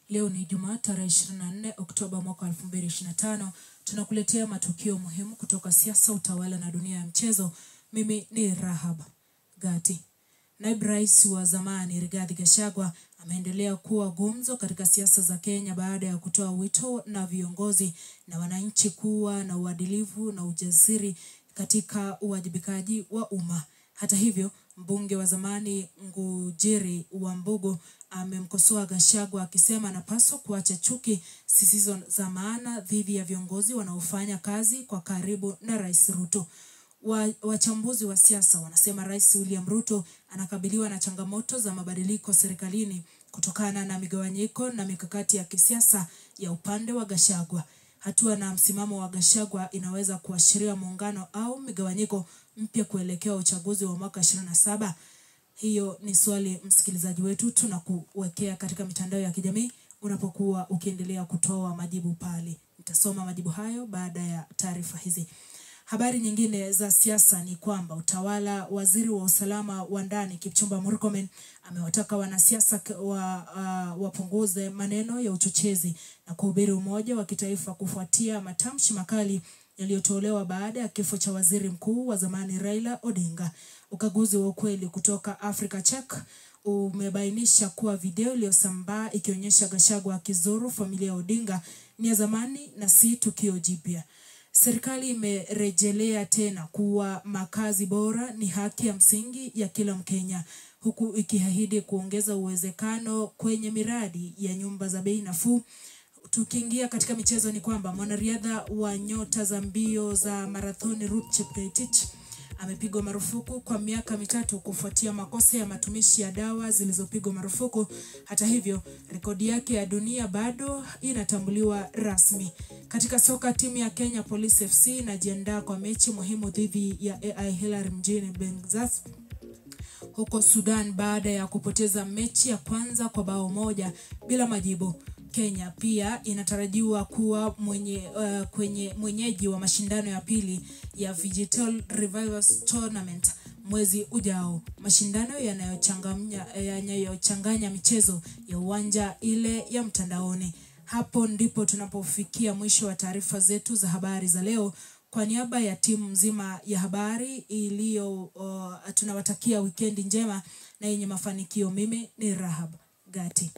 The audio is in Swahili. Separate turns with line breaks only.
Leo ni Ijumaa tarehe 24 Oktoba mwaka 2025. Tunakuletea matukio muhimu kutoka siasa, utawala na dunia ya mchezo. Mimi ni Rahab Gati. Naibu Rais wa zamani Rigathi Gachagua ameendelea kuwa gumzo katika siasa za Kenya baada ya kutoa wito na viongozi na wananchi kuwa na uadilifu na ujasiri katika uwajibikaji wa umma. Hata hivyo, mbunge wa zamani Ngujiri wa Mbugu amemkosoa Gachagua akisema anapaswa kuacha chuki zisizo za maana dhidi ya viongozi wanaofanya kazi kwa karibu na Rais Ruto. Wachambuzi wa siasa wanasema Rais William Ruto anakabiliwa na changamoto za mabadiliko serikalini kutokana na migawanyiko na mikakati ya kisiasa ya upande wa Gachagua. Hatua na msimamo wa Gachagua inaweza kuashiria muungano au migawanyiko mpya kuelekea uchaguzi wa mwaka 27. Hiyo ni swali msikilizaji wetu tunakuwekea katika mitandao ya kijamii unapokuwa ukiendelea kutoa majibu pale. Nitasoma majibu hayo baada ya taarifa hizi. Habari nyingine za siasa ni kwamba waziri wa usalama wa ndani Kipchumba Murkomen amewataka wanasiasa wapunguze maneno ya uchochezi na kuhubiri umoja wa kitaifa kufuatia matamshi makali yaliyotolewa baada ya kifo cha waziri mkuu wa zamani Raila Odinga. Ukaguzi wa ukweli kutoka Africa Check umebainisha kuwa video iliyosambaa ikionyesha Gachagua akizuru familia ya Odinga ni ya zamani na si tukio jipya. Serikali imerejelea tena kuwa makazi bora ni haki ya msingi ya kila Mkenya, huku ikiahidi kuongeza uwezekano kwenye miradi ya nyumba za bei nafuu. Tukiingia katika michezo ni kwamba mwanariadha wa nyota za mbio za marathoni Ruth Chepngetich amepigwa marufuku kwa miaka 3 kufuatia makosa ya matumizi ya dawa zilizopigwa marufuku. Hata hivyo, rekodi yake ya dunia bado inatambuliwa rasmi. Katika soka, timu ya Kenya Police FC inajiandaa kwa mechi muhimu dhidi ya AI Hilary mjini Benghazi huko Sudan baada ya kupoteza mechi ya kwanza kwa bao moja bila majibu. Kenya pia inatarajiwa kuwa mwenyeji wa mashindano ya pili ya Digital Revivals Tournament mwezi ujao. Mashindano yanayochanganya michezo ya uwanja ile ya mtandaoni. Hapo ndipo tunapofikia mwisho wa taarifa zetu za habari za leo. Kwa niaba ya timu nzima ya habari tunawatakia wikendi njema na yenye mafanikio. Mimi ni Rahab Gati.